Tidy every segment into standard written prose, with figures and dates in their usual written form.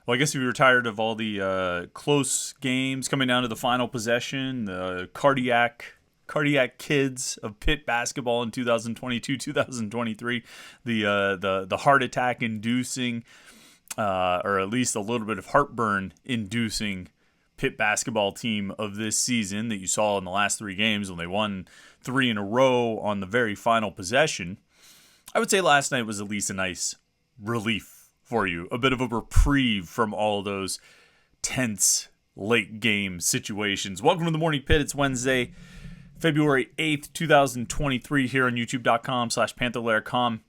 Well, I guess if you were tired of all the close games coming down to the final possession, the cardiac kids of Pitt basketball in 2022, 2023, the heart attack inducing, or at least a little bit of heartburn inducing Pitt basketball team of this season that you saw in the last three games when they won three in a row on the very final possession. I would say last night was at least a nice relief for you, a bit of a reprieve from all those tense late game situations. Welcome to the Morning Pitt. It's Wednesday, February 8th, 2023 here on youtube.com/Panther-Lair.com.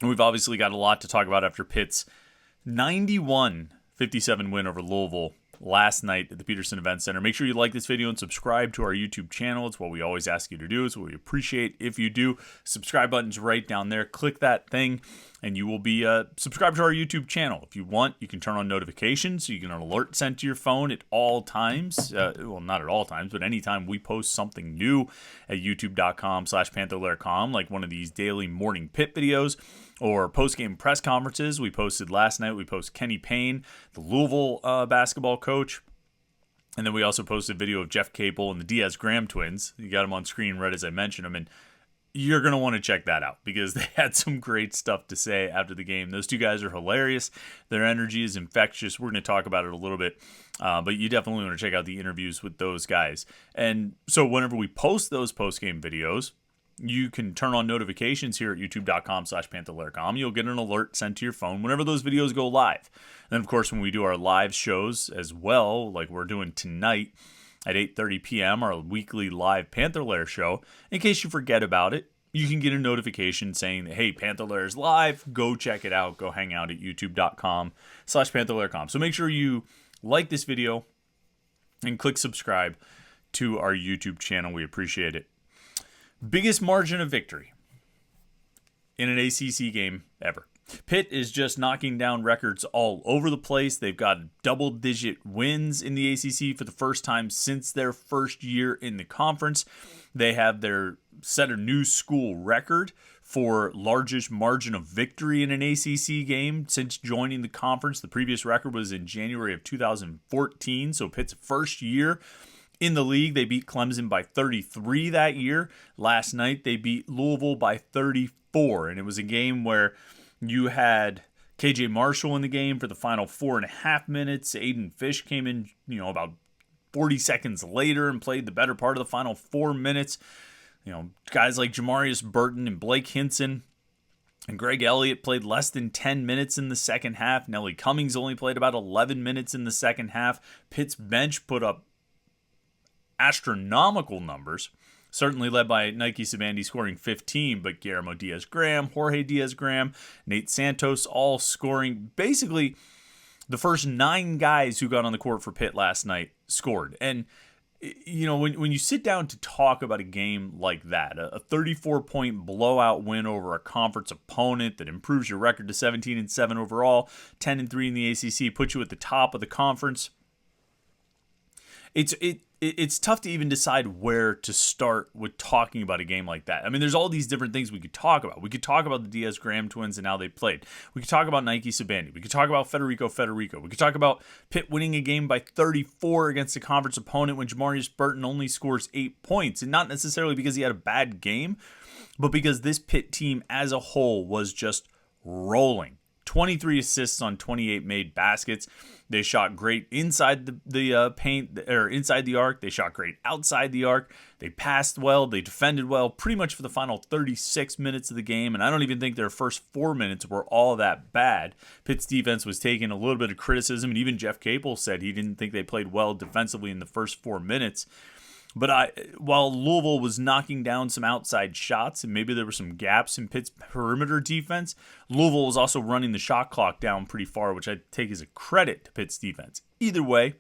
And we've obviously got a lot to talk about after Pitt's 91-57 win over Louisville last night at the Peterson Event Center. Make sure you like this video and subscribe to our YouTube channel. It's what we always ask you to do. It's what we appreciate if you do. Subscribe button's right down there. Click that thing and you will be subscribed to our YouTube channel. If you want, you can turn on notifications so you can get an alert sent to your phone at all times. Well, not at all times, but anytime we post something new at youtube.com/Panther-Lair.com, like one of these daily Morning Pitt videos or post-game press conferences. We posted last night. We posted Kenny Payne, the Louisville basketball coach. And then we also posted a video of Jeff Capel and the Diaz-Graham twins. You got them on screen right as I mentioned them. And you're going to want to check that out because they had some great stuff to say after the game. Those two guys are hilarious. Their energy is infectious. We're going to talk about it a little bit. But you definitely want to check out the interviews with those guys. And so whenever we post those post-game videos, you can turn on notifications here at youtube.com/Panther-Lair.com. You'll get an alert sent to your phone whenever those videos go live. And then, of course, when we do our live shows as well, like we're doing tonight at 8:30 p.m., our weekly live Panther-Lair show, in case you forget about it, you can get a notification saying, hey, Panther-Lair is live. Go check it out. Go hang out at youtube.com/Panther-Lair.com. So make sure you like this video and click subscribe to our YouTube channel. We appreciate it. Biggest margin of victory in an ACC game ever. Pitt is just knocking down records all over the place. They've got double-digit wins in the ACC for the first time since their first year in the conference. They have set a new school record for largest margin of victory in an ACC game since joining the conference. The previous record was in January of 2014, so Pitt's first year in the league. They beat Clemson by 33 that year. Last night, they beat Louisville by 34, and it was a game where you had KJ Marshall in the game for the final 4.5 minutes. Aiden Fish came in, about 40 seconds later and played the better part of the final 4 minutes. Guys like Jamarius Burton and Blake Hinson and Greg Elliott played less than 10 minutes in the second half. Nelly Cummings only played about 11 minutes in the second half. Pitt's bench put up astronomical numbers, certainly led by Nike Sabandi scoring 15, but Guillermo Diaz-Graham, Jorge Diaz-Graham, Nate Santos all scoring. Basically, the first 9 guys who got on the court for Pitt last night scored. And, when you sit down to talk about a game like that, a 34-point blowout win over a conference opponent that improves your record to 17-7 overall, 10-3 in the ACC, puts you at the top of the conference, it's tough to even decide where to start with talking about a game like that. I mean, there's all these different things we could talk about. We could talk about the Diaz-Graham twins and how they played. We could talk about Nike Sabandi. We could talk about Federico. We could talk about Pitt winning a game by 34 against a conference opponent when Jamarius Burton only scores 8 points. And not necessarily because he had a bad game, but because this Pitt team as a whole was just rolling. 23 assists on 28 made baskets. They shot great inside the paint, or inside the arc. They shot great outside the arc. They passed well. They defended well pretty much for the final 36 minutes of the game. And I don't even think their first 4 minutes were all that bad. Pitt's defense was taking a little bit of criticism. And even Jeff Capel said he didn't think they played well defensively in the first 4 minutes. But while Louisville was knocking down some outside shots and maybe there were some gaps in Pitt's perimeter defense, Louisville was also running the shot clock down pretty far, which I take as a credit to Pitt's defense. Either way,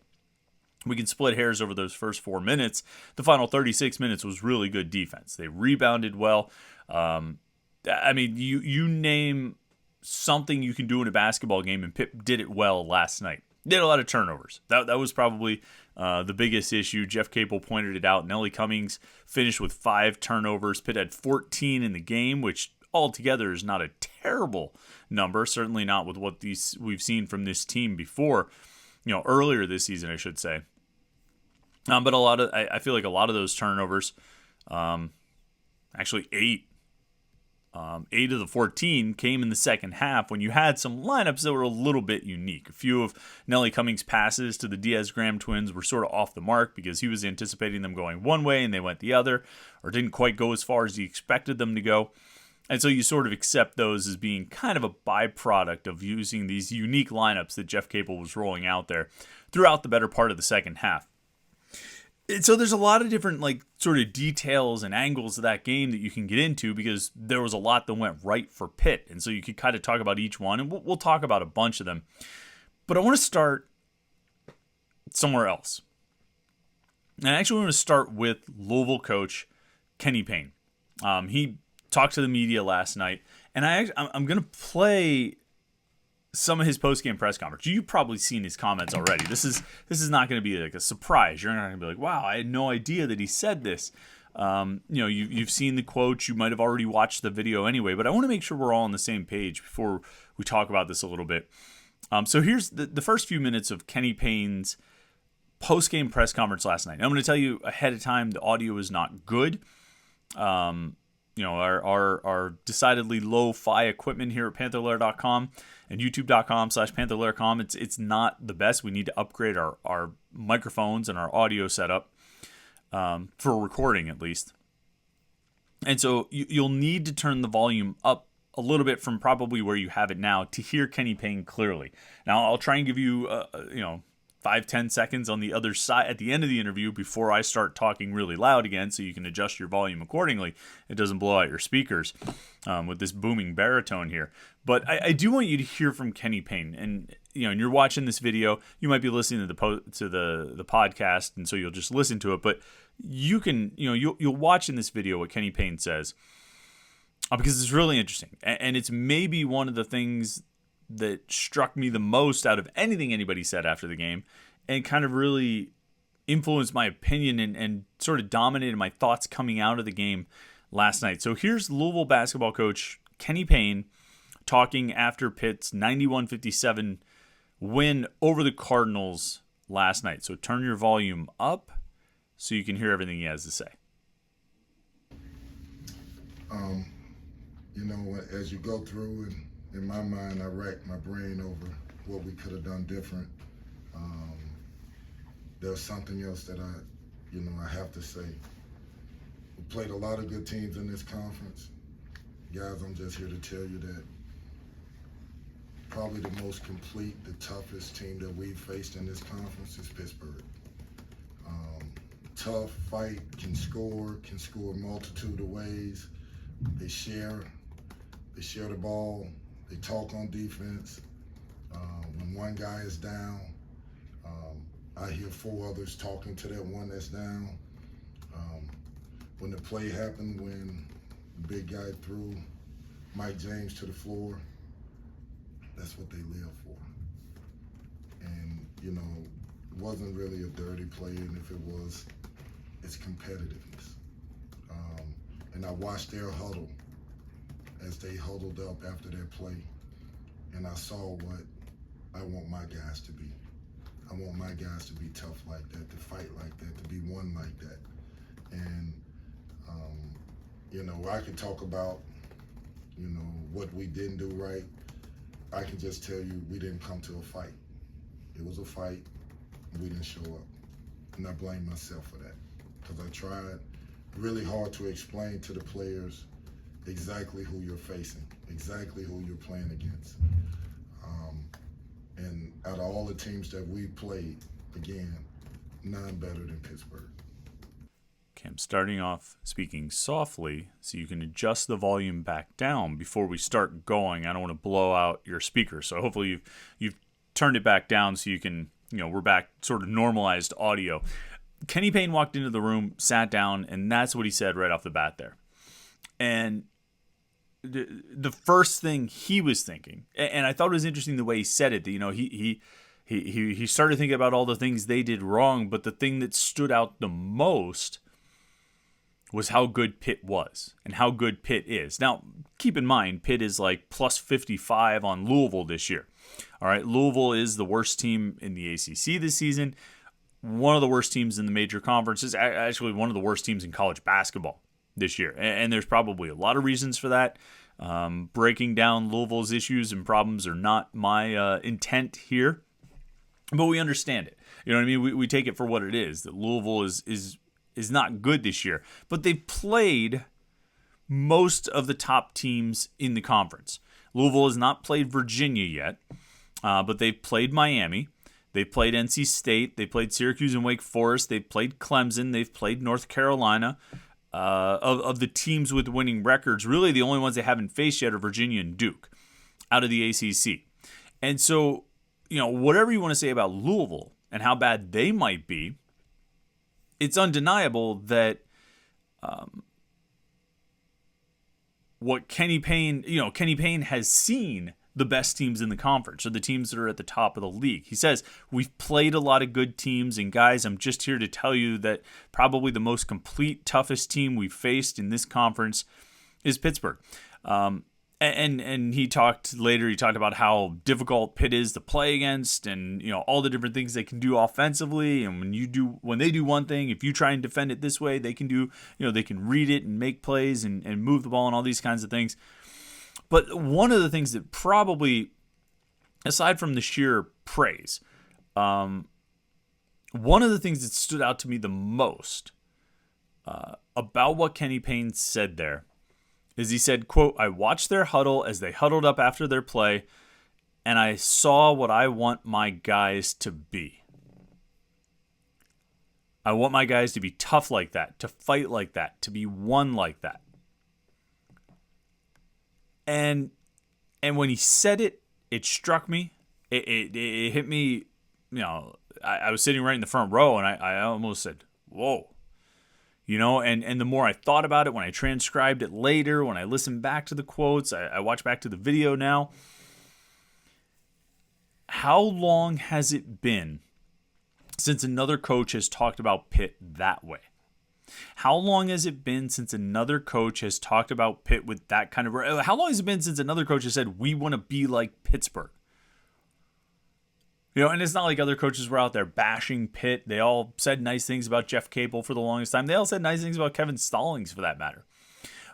we can split hairs over those first 4 minutes. The final 36 minutes was really good defense. They rebounded well. You name something you can do in a basketball game, and Pitt did it well last night. They had a lot of turnovers. That was probably the biggest issue. Jeff Capel pointed it out. Nelly Cummings finished with 5 turnovers. Pitt had 14 in the game, which altogether is not a terrible number. Certainly not with what we've seen from this team before, earlier this season, I should say. But I feel like a lot of those turnovers, actually 8 of the 14 came in the second half when you had some lineups that were a little bit unique. A few of Nelly Cummings' passes to the Diaz-Graham twins were sort of off the mark because he was anticipating them going one way and they went the other, or didn't quite go as far as he expected them to go. And so you sort of accept those as being kind of a byproduct of using these unique lineups that Jeff Capel was rolling out there throughout the better part of the second half. So there's a lot of different sort of details and angles of that game that you can get into because there was a lot that went right for Pitt. And so you could kind of talk about each one, and we'll talk about a bunch of them. But I want to start somewhere else. And I actually want to start with Louisville coach Kenny Payne. He talked to the media last night, and I'm going to play some of his post-game press conference. You've probably seen his comments already. This is not going to be like a surprise. You're not going to be like, wow, I had no idea that he said this. You've seen the quotes. You might have already watched the video anyway, but I want to make sure we're all on the same page before we talk about this a little bit. So here's the first few minutes of Kenny Payne's post-game press conference last night. I'm going to tell you ahead of time the audio is not good. Our decidedly low-fi equipment here at Panther-Lair.com and YouTube.com/Panther-Lair.com, it's not the best. We need to upgrade our microphones and our audio setup for recording at least. And so you'll need to turn the volume up a little bit from probably where you have it now to hear Kenny Payne clearly. Now, I'll try and give you, 5-10 seconds on the other side at the end of the interview before I start talking really loud again so you can adjust your volume accordingly. It doesn't blow out your speakers with this booming baritone here. But I do want you to hear from Kenny Payne. And you're watching this video, you might be listening to the podcast, and so you'll just listen to it. But you can, you'll watch in this video what Kenny Payne says because it's really interesting. And it's maybe one of the things that struck me the most out of anything anybody said after the game and kind of really influenced my opinion and sort of dominated my thoughts coming out of the game last night. So here's Louisville basketball coach Kenny Payne talking after Pitt's 91-57 win over the Cardinals last night. So turn your volume up so you can hear everything he has to say. As you go through and in my mind, I racked my brain over what we could have done different. There's something else that I have to say. We played a lot of good teams in this conference. Guys, I'm just here to tell you that probably the most complete, the toughest team that we've faced in this conference is Pittsburgh. Tough, fight, can score a multitude of ways. They share the ball. They talk on defense. When one guy is down, I hear 4 others talking to that one that's down. When the play happened, when the big guy threw Mike James to the floor, that's what they live for. And, it wasn't really a dirty play, and if it was, it's competitiveness. And I watched their huddle as they huddled up after their play, and I saw what I want my guys to be. I want my guys to be tough like that, to fight like that, to be one like that. And, I could talk about, what we didn't do right. I can just tell you we didn't come to a fight. It was a fight, and we didn't show up. And I blame myself for that because I tried really hard to explain to the players exactly who you're facing, exactly who you're playing against. And out of all the teams that we played, again, none better than Pittsburgh. Okay, I'm starting off speaking softly so you can adjust the volume back down before we start going. I don't want to blow out your speakers. So hopefully you've turned it back down so you can, we're back sort of normalized audio. Kenny Payne walked into the room, sat down, and that's what he said right off the bat there. And the first thing he was thinking, and I thought it was interesting the way he said it, that, he started thinking about all the things they did wrong, but the thing that stood out the most was how good Pitt was and how good Pitt is. Now, keep in mind, Pitt is like plus 55 on Louisville this year. All right, Louisville is the worst team in the ACC this season, one of the worst teams in the major conferences, actually one of the worst teams in college basketball this year. And there's probably a lot of reasons for that. Breaking down Louisville's issues and problems are not my intent here, but we understand it. You know what I mean? We take it for what it is, that Louisville is not good this year, but they've played most of the top teams in the conference. Louisville has not played Virginia yet, but they've played Miami. They've played NC State. They played Syracuse and Wake Forest. They've played Clemson. They've played North Carolina. Of the teams with winning records, really the only ones they haven't faced yet are Virginia and Duke out of the ACC. And so, whatever you want to say about Louisville and how bad they might be, it's undeniable that what Kenny Payne has seen the best teams in the conference, or the teams that are at the top of the league. He says, we've played a lot of good teams, and guys, I'm just here to tell you that probably the most complete, toughest team we've faced in this conference is Pittsburgh. And he talked about how difficult Pitt is to play against, and all the different things they can do offensively. And when they do one thing, if you try and defend it this way, they can do, they can read it and make plays and move the ball and all these kinds of things. But one of the things that probably, aside from the sheer praise, one of the things that stood out to me the most about what Kenny Payne said there is he said, quote, "I watched their huddle as they huddled up after their play, and I saw what I want my guys to be. I want my guys to be tough like that, to fight like that, to be one like that." And when he said it, it struck me. It hit me. I was sitting right in the front row, and I almost said, "Whoa." And the more I thought about it, when I transcribed it later, when I listened back to the quotes, I watched back to the video now. How long has it been since another coach has talked about Pitt that way? How long has it been since another coach has talked about Pitt with that kind of... How long has it been since another coach has said, we want to be like Pittsburgh? And it's not like other coaches were out there bashing Pitt. They all said nice things about Jeff Capel for the longest time. They all said nice things about Kevin Stallings for that matter.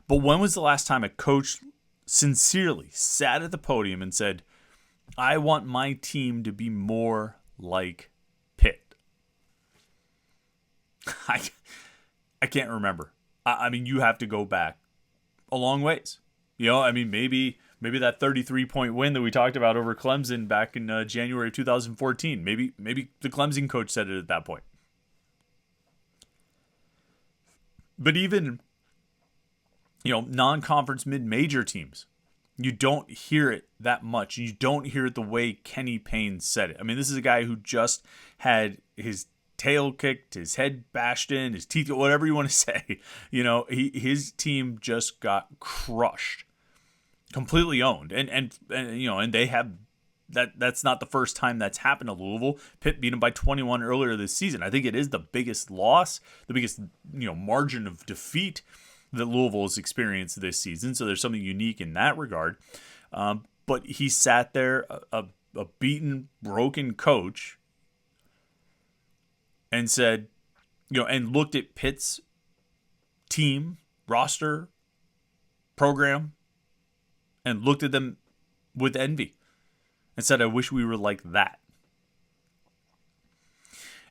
But when was the last time a coach sincerely sat at the podium and said, I want my team to be more like Pitt? I can't remember. I mean, you have to go back a long ways. Maybe that 33-point win that we talked about over Clemson back in January of 2014. Maybe the Clemson coach said it at that point. But even, non-conference mid-major teams, you don't hear it that much. You don't hear it the way Kenny Payne said it. I mean, this is a guy who just had his tail kicked, his head bashed in, his teeth, whatever you want to say. His team just got crushed, completely owned, and they have that's not the first time that's happened to Louisville. Pitt beat them by 21 earlier this season. I think it is the biggest loss, the biggest margin of defeat that Louisville has experienced this season. So there's something unique in that regard. But he sat there, a beaten, broken coach, and said, and looked at Pitt's team, roster, program, and looked at them with envy and said, I wish we were like that.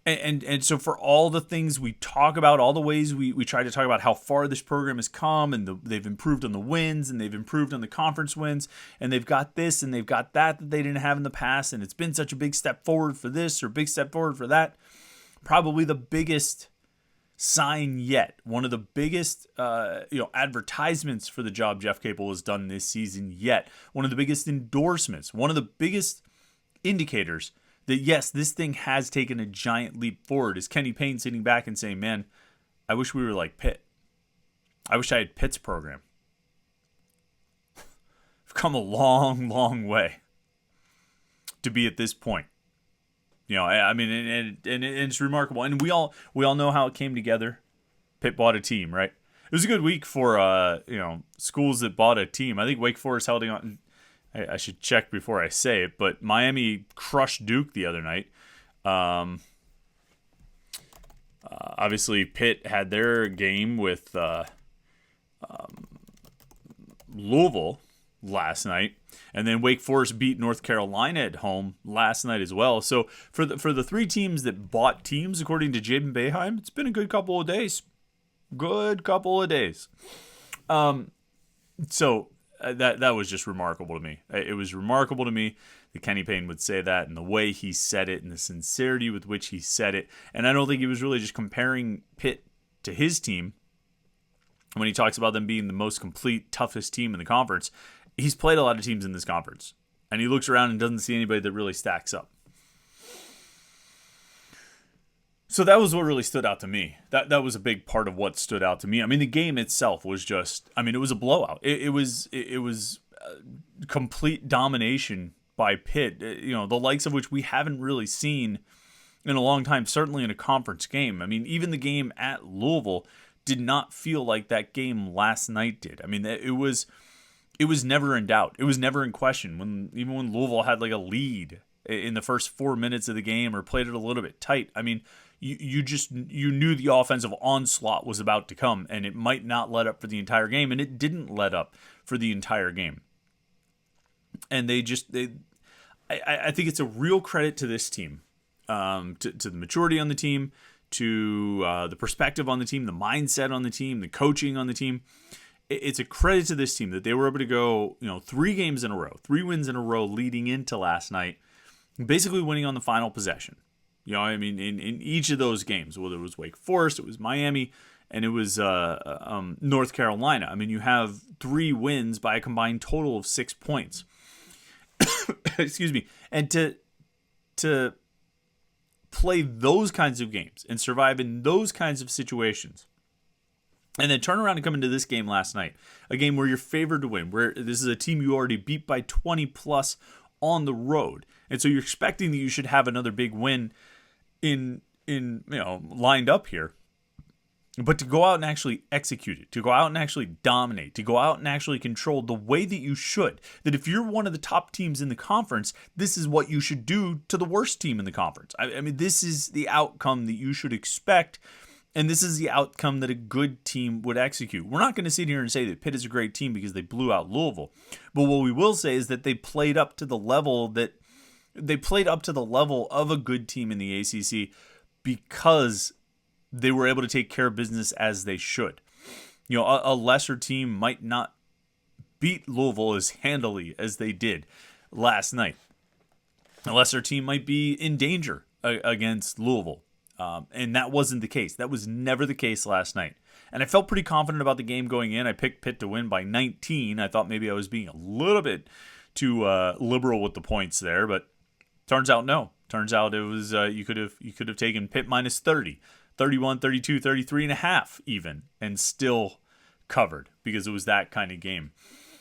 And so for all the things we talk about, all the ways we try to talk about how far this program has come, and they've improved on the wins, and they've improved on the conference wins, and they've got this and they've got that they didn't have in the past, and it's been such a big step forward for this or big step forward for that. Probably the biggest sign yet, one of the biggest advertisements for the job Jeff Capel has done this season yet, one of the biggest endorsements, one of the biggest indicators that yes, this thing has taken a giant leap forward, is Kenny Payne sitting back and saying, man, I wish we were like Pitt. I wish I had Pitt's program. We've come a long, long way to be at this point. I mean, and it's remarkable. And we all know how it came together. Pitt bought a team, right? It was a good week for schools that bought a team. I think Wake Forest held on. I should check before I say it, but Miami crushed Duke the other night. Obviously, Pitt had their game with Louisville last night, and then Wake Forest beat North Carolina at home last night as well. So for the three teams that bought teams, according to Jaden Boeheim, it's been a good couple of days. So that was just remarkable to me. It was remarkable to me that Kenny Payne would say that, and the way he said it, and the sincerity with which he said it. And I don't think he was really just comparing Pitt to his team when he talks about them being the most complete, toughest team in the conference. He's played a lot of teams in this conference, and he looks around and doesn't see anybody that really stacks up. So that was what really stood out to me. That was a big part of what stood out to me. I mean, the game itself was just, it was a blowout. It was complete domination by Pitt, the likes of which we haven't really seen in a long time, certainly in a conference game. I mean, even the game at Louisville did not feel like that game last night did. I mean, it was never in doubt. It was never in question. Even when Louisville had like a lead in the first 4 minutes of the game or played it a little bit tight, I mean, you knew the offensive onslaught was about to come, and it might not let up for the entire game, and it didn't let up for the entire game. And I think it's a real credit to this team, to the maturity on the team, to the perspective on the team, the mindset on the team, the coaching on the team. It's a credit to this team that they were able to go, 3 games in a row, 3 wins in a row leading into last night, basically winning on the final possession. In each of those games, whether it was Wake Forest, it was Miami, and it was North Carolina. I mean, you have 3 wins by a combined total of 6 points. Excuse me. And to play those kinds of games and survive in those kinds of situations, and then turn around and come into this game last night, a game where you're favored to win, where this is a team you already beat by 20 plus on the road, and so you're expecting that you should have another big win in lined up here. But to go out and actually execute it, to go out and actually dominate, to go out and actually control the way that you should, that if you're one of the top teams in the conference, this is what you should do to the worst team in the conference. I mean, this is the outcome that you should expect, and this is the outcome that a good team would execute. We're not going to sit here and say that Pitt is a great team because they blew out Louisville, but what we will say is that they played up to the level of a good team in the ACC because they were able to take care of business as they should. A lesser team might not beat Louisville as handily as they did last night. A lesser team might be in danger against Louisville. And that wasn't the case. That was never the case last night. And I felt pretty confident about the game going in. I picked Pitt to win by 19. I thought maybe I was being a little bit too liberal with the points there, but turns out no. Turns out it was you could have taken Pitt minus 30. 31, 32, 33 and a half even, and still covered because it was that kind of game.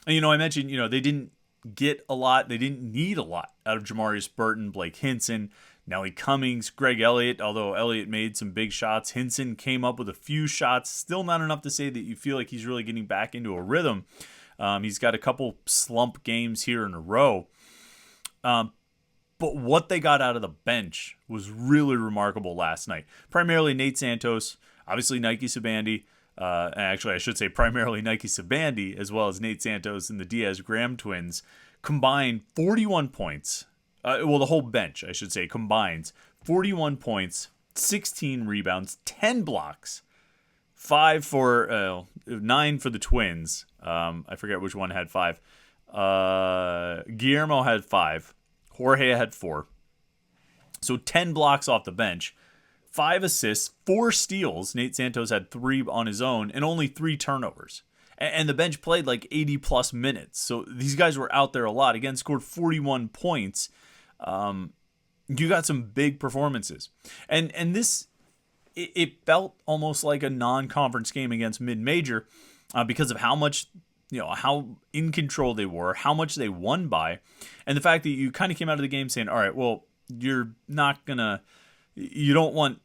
And, I mentioned, they didn't get a lot. They didn't need a lot out of Jamarius Burton, Blake Hinson, Nelly Cummings, Greg Elliott, although Elliott made some big shots. Hinson came up with a few shots, still not enough to say that you feel like he's really getting back into a rhythm. He's got a couple slump games here in a row. But what they got out of the bench was really remarkable last night. Primarily Nate Santos, obviously Nike Sabandi. Actually, I should say primarily Nike Sabandi, as well as Nate Santos and the Diaz-Graham twins, combined 41 points. The whole bench, I should say, combines 41 points, 16 rebounds, 10 blocks, 9 for the twins. I forget which one had 5. Guillermo had 5. Jorge had 4. So 10 blocks off the bench, 5 assists, 4 steals. Nate Santos had 3 on his own and only 3 turnovers. And the bench played like 80 plus minutes. So these guys were out there a lot. Again, scored 41 points. You got some big performances. And this, it felt almost like a non-conference game against mid-major because of how much, how in control they were, how much they won by, and the fact that you kind of came out of the game saying, all right, well, you don't want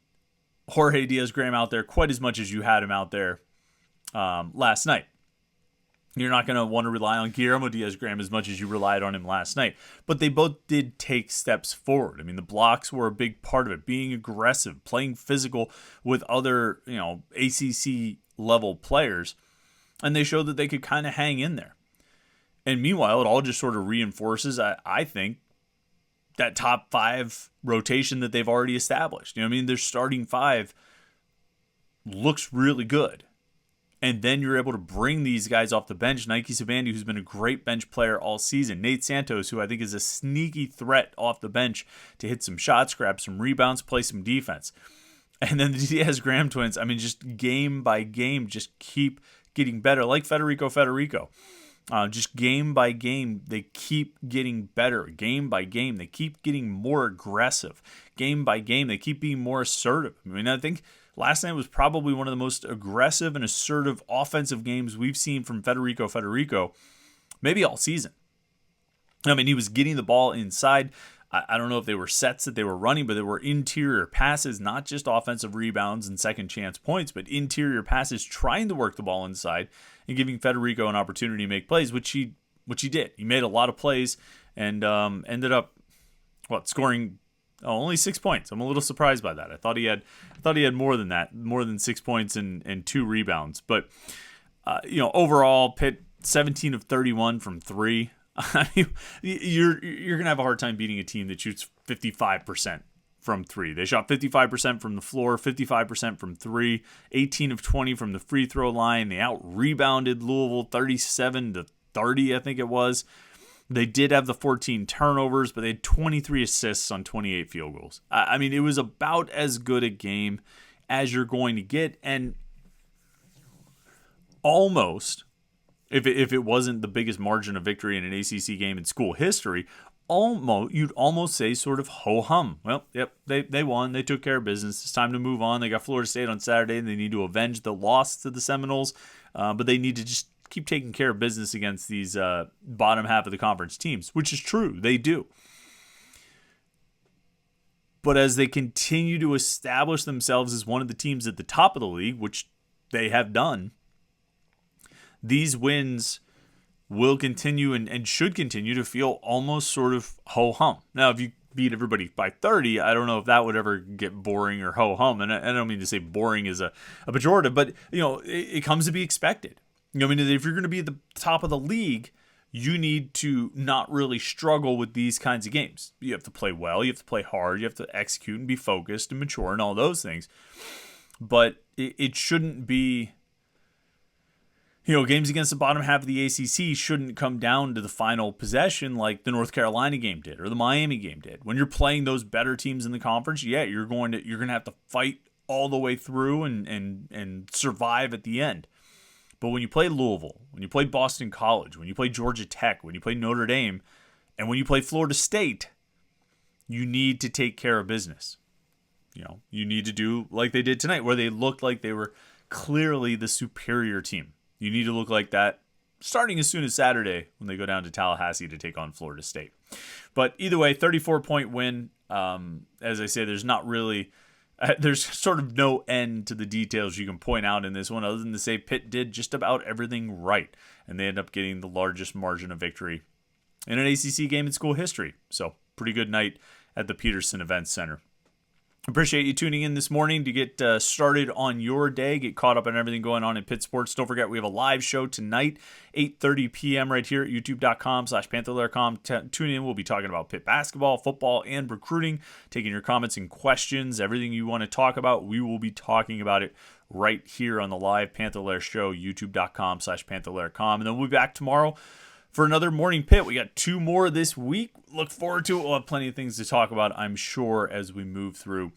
Jorge Diaz-Graham out there quite as much as you had him out there last night. You're not going to want to rely on Guillermo Diaz-Graham as much as you relied on him last night. But they both did take steps forward. I mean, the blocks were a big part of it. Being aggressive, playing physical with other, ACC level players. And they showed that they could kind of hang in there. And meanwhile, it all just sort of reinforces, I think, that top 5 rotation that they've already established. Their starting 5 looks really good. And then you're able to bring these guys off the bench. Nike Sabandi, who's been a great bench player all season. Nate Santos, who I think is a sneaky threat off the bench to hit some shots, grab some rebounds, play some defense. And then the Diaz-Graham twins, just game by game, just keep getting better. Like Federico. Just game by game, they keep getting better. Game by game, they keep getting more aggressive. Game by game, they keep being more assertive. I think last night was probably one of the most aggressive and assertive offensive games we've seen from Federico, maybe all season. He was getting the ball inside. I don't know if they were sets that they were running, but there were interior passes, not just offensive rebounds and second chance points, but interior passes trying to work the ball inside and giving Federico an opportunity to make plays, which he did. He made a lot of plays and ended up scoring only 6 points. I'm a little surprised by that. I thought he had more than that, more than 6 points and 2 rebounds. But overall, Pitt 17 of 31 from 3. You're gonna have a hard time beating a team that shoots 55% from 3. They shot 55% from the floor, 55% from 3, 18 of 20 from the free throw line. They out-rebounded Louisville 37-30, I think it was. They did have the 14 turnovers, but they had 23 assists on 28 field goals. It was about as good a game as you're going to get, and almost, if it wasn't the biggest margin of victory in an ACC game in school history, you'd almost say sort of ho-hum. Well, yep, they won. They took care of business. It's time to move on. They got Florida State on Saturday, and they need to avenge the loss to the Seminoles, but they need to just keep taking care of business against these bottom half of the conference teams, which is true. They do. But as they continue to establish themselves as one of the teams at the top of the league, which they have done, these wins will continue and should continue to feel almost sort of ho-hum. Now, if you beat everybody by 30, I don't know if that would ever get boring or ho-hum. And I don't mean to say boring is a pejorative, but it comes to be expected. If you're going to be at the top of the league, you need to not really struggle with these kinds of games. You have to play well, you have to play hard, you have to execute and be focused and mature and all those things. But it shouldn't be, games against the bottom half of the ACC shouldn't come down to the final possession like the North Carolina game did or the Miami game did. When you're playing those better teams in the conference, you're going to have to fight all the way through and survive at the end. But when you play Louisville, when you play Boston College, when you play Georgia Tech, when you play Notre Dame, and when you play Florida State, you need to take care of business. You need to do like they did tonight, where they looked like they were clearly the superior team. You need to look like that starting as soon as Saturday when they go down to Tallahassee to take on Florida State. But either way, 34-point win. As I say, there's sort of no end to the details you can point out in this one other than to say Pitt did just about everything right. And they end up getting the largest margin of victory in an ACC game in school history. So pretty good night at the Peterson Events Center. Appreciate you tuning in this morning to get started on your day, get caught up on everything going on in Pitt sports. Don't forget, we have a live show tonight, 8:30 p.m. right here at youtube.com/Panther-Lair.com. Tune in. We'll be talking about Pitt basketball, football, and recruiting, taking your comments and questions, everything you want to talk about. We will be talking about it right here on the live Panther-Lair show, youtube.com/Panther-Lair.com. And then we'll be back tomorrow for another Morning Pitt. We got 2 more this week. Look forward to it. We'll have plenty of things to talk about, I'm sure, as we move through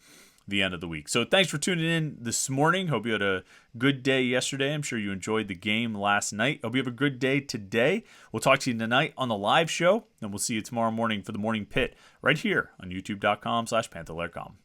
the end of the week. So thanks for tuning in this morning. Hope you had a good day yesterday. I'm sure you enjoyed the game last night. Hope you have a good day today. We'll talk to you tonight on the live show, and we'll see you tomorrow morning for the Morning Pitt right here on youtube.com/Panther-Lair.com.